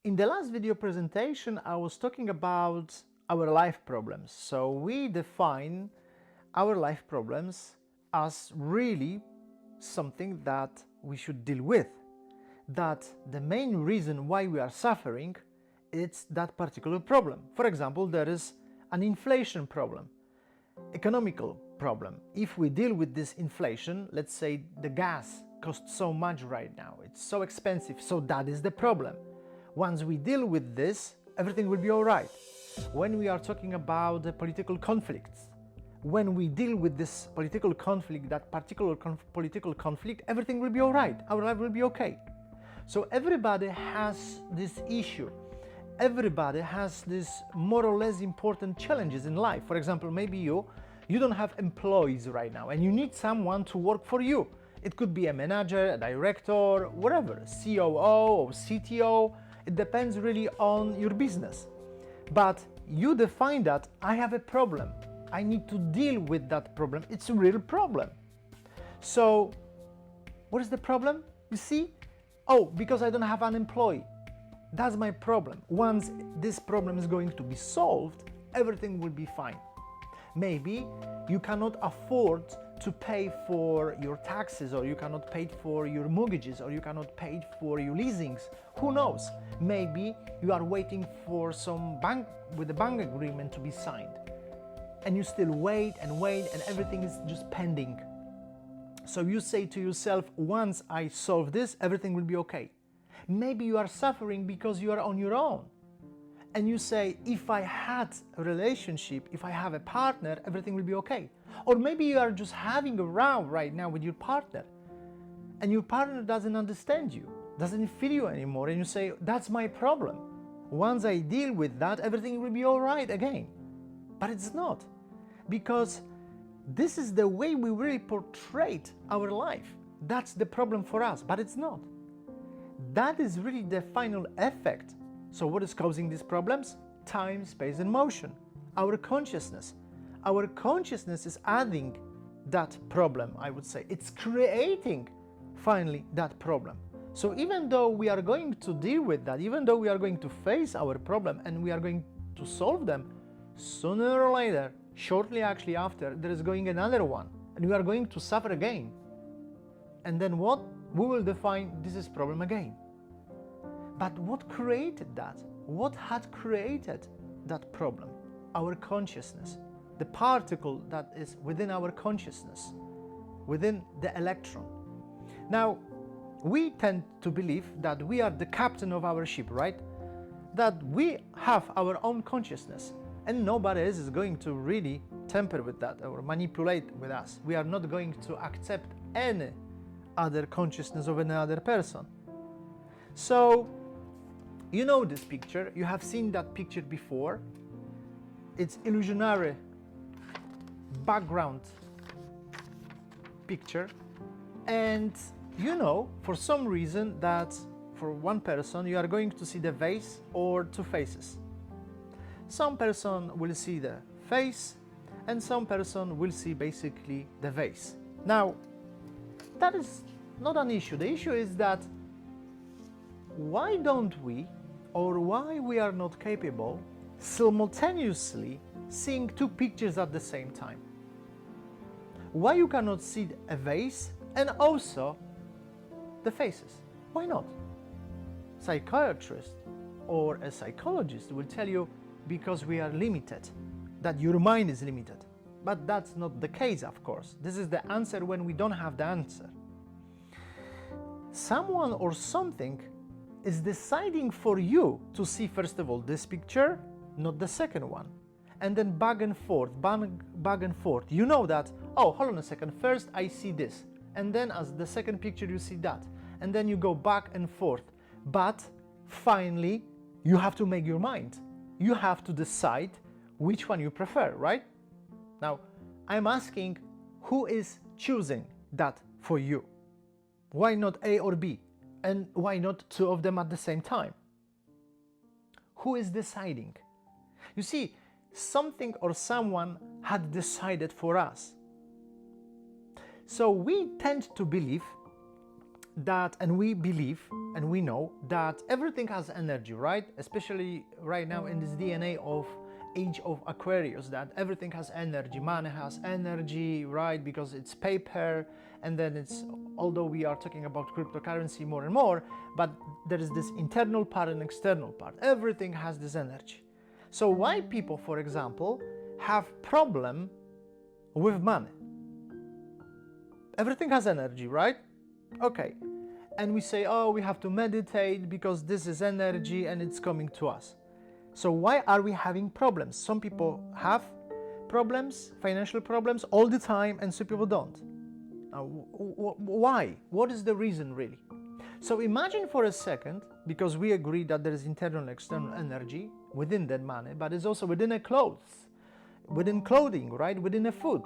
In the last video presentation, I was talking about our life problems. So we define our life problems as really something that we should deal with. That the main reason why we are suffering is that particular problem. For example, there is an inflation problem, economical problem. If we deal with this inflation, let's say the gas costs so much right now, it's so expensive, so that is the problem. Once we deal with this, everything will be all right. When we are talking about the political conflicts, when we deal with this political conflict, that particular political conflict, everything will be all right. Our life will be okay. So everybody has this issue. Everybody has these more or less important challenges in life. For example, maybe you don't have employees right now and you need someone to work for you. It could be a manager, a director, whatever, COO or CTO. It depends really on your business. But you define that I have a problem. I need to deal with that problem. It's a real problem. So what is the problem? You see? Oh, because I don't have an employee. That's my problem. Once this problem is going to be solved, everything will be fine. Maybe you cannot afford to pay for your taxes, or you cannot pay for your mortgages, or you cannot pay for your leasings. Who knows? Maybe you are waiting for some bank agreement to be signed. And you still wait and everything is just pending. So you say to yourself, once I solve this, everything will be okay. Maybe you are suffering because you are on your own. And you say, if I had a relationship, if I have a partner, everything will be okay. Or maybe you are just having a row right now with your partner. And your partner doesn't understand you, doesn't feel you anymore. And you say, that's my problem. Once I deal with that, everything will be all right again. But it's not. Because this is the way we really portray our life. That's the problem for us, but it's not. That is really the final effect. So what is causing these problems? Time, space, and motion. Our consciousness. Our consciousness is adding that problem, I would say. It's creating, finally, that problem. So even though we are going to deal with that, even though we are going to face our problem and we are going to solve them, sooner or later, shortly actually after, there is going another one, and we are going to suffer again. And then what? We will define this is problem again. But what created that? What had created that problem? Our consciousness, the particle that is within our consciousness, within the electron. Now, we tend to believe that we are the captain of our ship, right? That we have our own consciousness. And nobody else is going to really tamper with that or manipulate with us. We are not going to accept any other consciousness of another person. So, you know this picture, you have seen that picture before. It's illusionary background picture. And you know, for some reason, that for one person you are going to see the vase or two faces. Some person will see the face and some person will see basically the vase. Now, that is not an issue. The issue is that why don't we, or why we are not capable simultaneously seeing two pictures at the same time? Why you cannot see a vase and also the faces? Why not? Psychiatrist or a psychologist will tell you because we are limited, that your mind is limited. But that's not the case, of course. This is the answer when we don't have the answer. Someone or something is deciding for you to see, first of all, this picture, not the second one. And then back and forth. You know that, oh, hold on a second, first I see this. And then as the second picture you see that. And then you go back and forth. But finally, you have to make your mind. You have to decide which one you prefer, right? Now, I'm asking, who is choosing that for you? Why not A or B? And why not two of them at the same time? Who is deciding? You see, something or someone had decided for us. So we tend to believe that, and we believe and we know that everything has energy, right? Especially right now in this DNA of age of Aquarius, that everything has energy. Money has energy, right? Because it's paper, and then it's, although we are talking about cryptocurrency more and more, but there is this internal part and external part. Everything has this energy. So why people, for example, have problem with money? Everything has energy, right? Okay. And we say, oh, we have to meditate because this is energy and it's coming to us. So why are we having problems? Some people have problems, financial problems all the time, and some people don't. Why? What is the reason really? So imagine for a second, because we agree that there is internal and external energy within that money, but it's also within a clothes, within clothing, right? Within a food,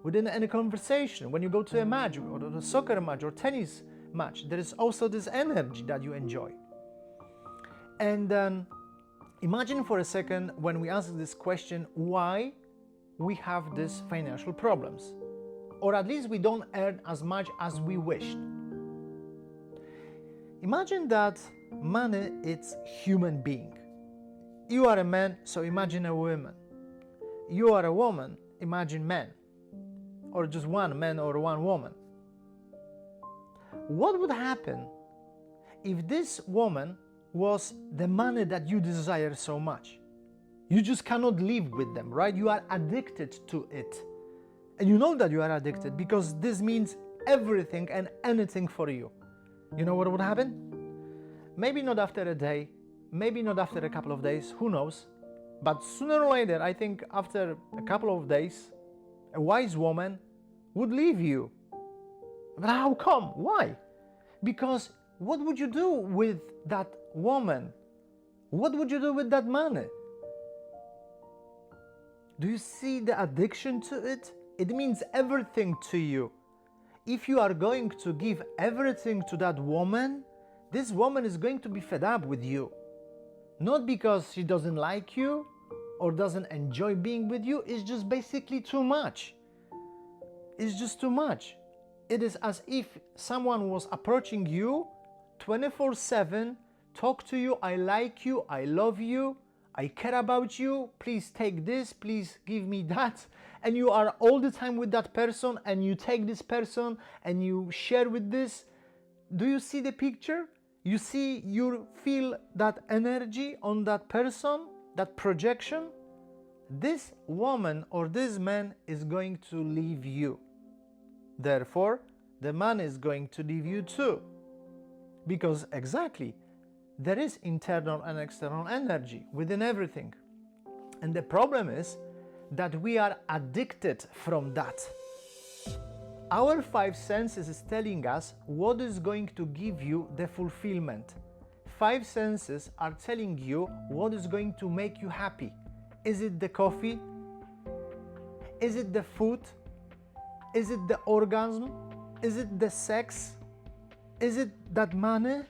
within any conversation. When you go to a match or a soccer match or tennis match, there is also this energy that you enjoy. And then imagine for a second when we answer this question, why we have these financial problems, or at least we don't earn as much as we wished. Imagine that money is human being. You are a man, so imagine a woman. You are a woman, imagine men, or just one man or one woman. What would happen if this woman was the money that you desire so much? You just cannot live with them, right? You are addicted to it. And you know that you are addicted because this means everything and anything for you. You know what would happen? Maybe not after a day, maybe not after a couple of days, who knows? But sooner or later, I think after a couple of days, a wise woman would leave you. But how come? Why? Because what would you do with that woman? What would you do with that money? Do you see the addiction to it? It means everything to you. If you are going to give everything to that woman, this woman is going to be fed up with you. Not because she doesn't like you or doesn't enjoy being with you, it's just basically too much. It's just too much. It is as if someone was approaching you 24/7, talk to you, I like you, I love you, I care about you, please take this, please give me that. And you are all the time with that person, and you take this person and you share with this. Do you see the picture? You see, you feel that energy on that person, that projection? This woman or this man is going to leave you. Therefore, the man is going to leave you too. Because exactly, there is internal and external energy within everything. And the problem is that we are addicted from that. Our five senses is telling us what is going to give you the fulfillment. Five senses are telling you what is going to make you happy. Is it the coffee? Is it the food? Is it the orgasm? Is it the sex? Is it that money?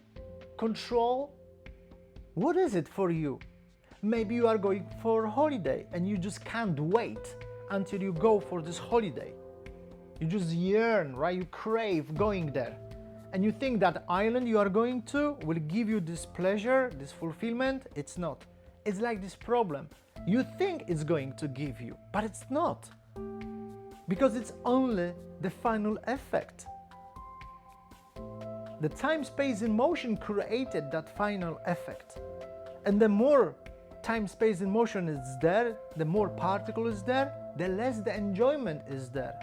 Control? What is it for you? Maybe you are going for a holiday and you just can't wait until you go for this holiday. You just yearn, right? You crave going there. And you think that island you are going to will give you this pleasure, this fulfillment. It's not. It's like this problem. You think it's going to give you, but it's not. Because it's only the final effect. The time, space, and motion created that final effect. And the more time, space, and motion is there, the more particle is there, the less the enjoyment is there.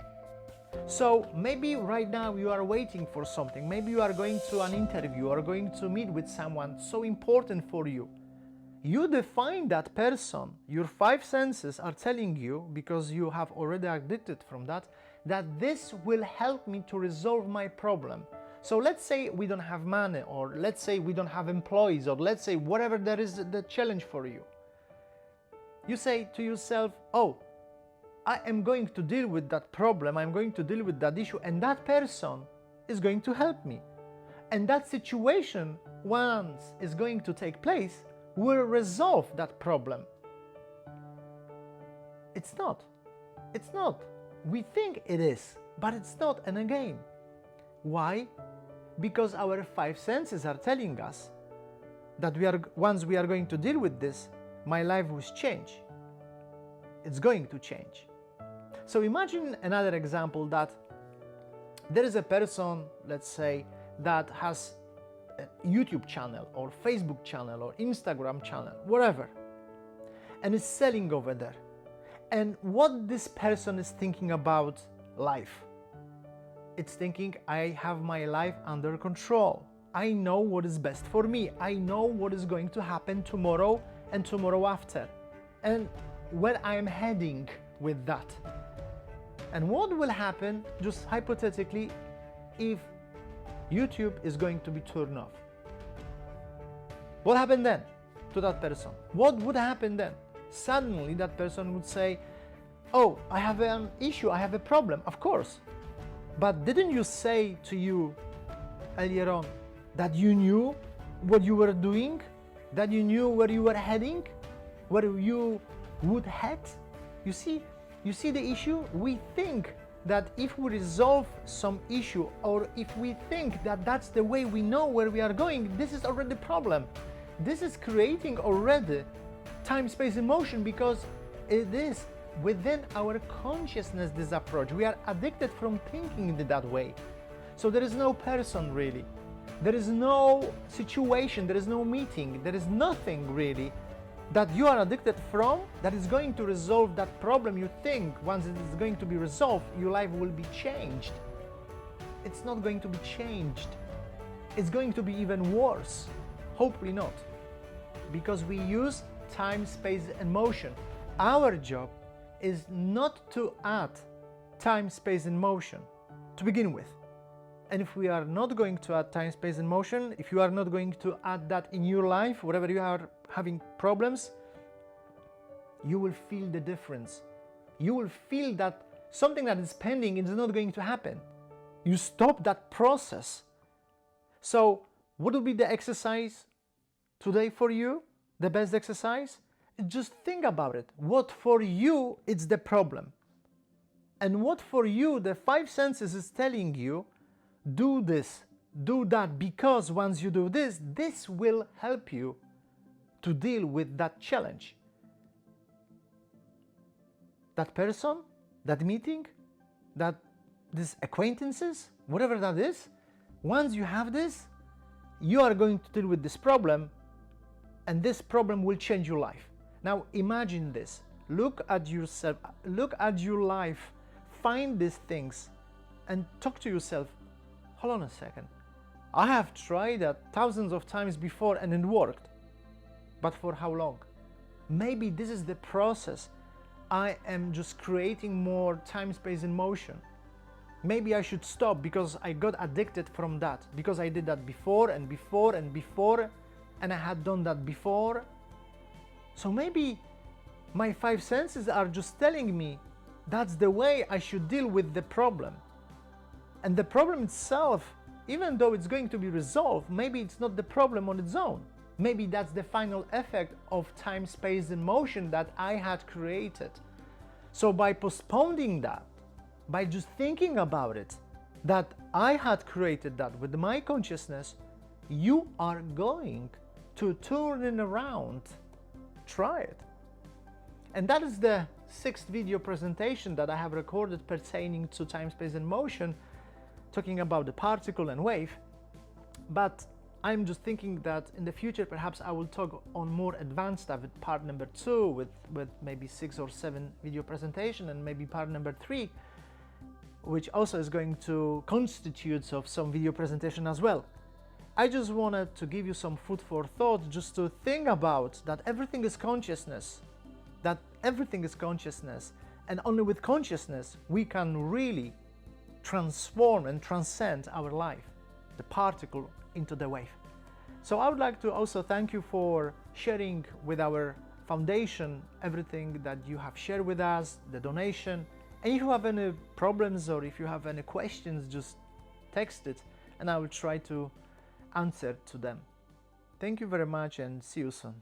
So maybe right now you are waiting for something. Maybe you are going to an interview or going to meet with someone so important for you. You define that person. Your five senses are telling you, because you have already addicted from that this will help me to resolve my problem. So let's say we don't have money, or let's say we don't have employees, or let's say whatever there is the challenge for you. You say to yourself, oh, I am going to deal with that problem, I'm going to deal with that issue, and that person is going to help me. And that situation, once is going to take place, will resolve that problem. It's not. It's not. We think it is, but it's not. And again, why? Because our five senses are telling us that once we are going to deal with this, my life will change. It's going to change. So imagine another example, that there is a person, let's say, that has a YouTube channel or Facebook channel or Instagram channel, whatever, and is selling over there. And what this person is thinking about life, it's thinking, I have my life under control. I know what is best for me. I know what is going to happen tomorrow and tomorrow after, and where I am heading with that. And what will happen, just hypothetically, if YouTube is going to be turned off? What happened then to that person? What would happen then? Suddenly that person would say, oh, I have an issue, I have a problem. Of course. But didn't you say to you earlier on that you knew what you were doing? That you knew where you were heading? Where you would head? You see the issue? We think that if we resolve some issue, or if we think that that's the way we know where we are going, this is already the problem. This is creating already time, space, and motion, because it is within our consciousness, this approach. We are addicted from thinking in that way. So there is no person really. There is no situation, there is no meeting, there is nothing really that you are addicted from that is going to resolve that problem. You think once it is going to be resolved, your life will be changed. It's not going to be changed. It's going to be even worse. Hopefully not. Because we use time, space, and motion. Our job is not to add time, space, and motion to begin with. And if we are not going to add time, space, and motion, if you are not going to add that in your life, wherever you are having problems, you will feel the difference. You will feel that something that is pending is not going to happen. You stop that process. So what will be the exercise today for you? The best exercise? Just think about it. What for you is the problem? And what for you the five senses is telling you, do this, do that, because once you do this, this will help you to deal with that challenge. That person, that meeting, these acquaintances, whatever that is, once you have this, you are going to deal with this problem, and this problem will change your life. Now imagine this. Look at yourself, look at your life, find these things and talk to yourself. Hold on a second. I have tried that thousands of times before and it worked. But for how long? Maybe this is the process. I am just creating more time, space, and motion. Maybe I should stop because I got addicted from that, because I did that before and before and before, and I had done that before. So maybe my five senses are just telling me that's the way I should deal with the problem. And the problem itself, even though it's going to be resolved, maybe it's not the problem on its own. Maybe that's the final effect of time, space, and motion that I had created. So by postponing that, by just thinking about it, that I had created that with my consciousness, you are going to turn it around. Try it. And that is the 6th video presentation that I have recorded pertaining to time, space, and motion, talking about the particle and wave. But I'm just thinking that in the future perhaps I will talk on more advanced stuff with part number 2, with maybe 6 or 7 video presentation, and maybe part number 3, which also is going to constitute of some video presentation as well. I just wanted to give you some food for thought, just to think about that everything is consciousness, that everything is consciousness, and only with consciousness we can really transform and transcend our life, the particle into the wave. So I would like to also thank you for sharing with our foundation everything that you have shared with us, the donation. And if you have any problems or if you have any questions, just text it and I will try to answer to them. Thank you very much and see you soon.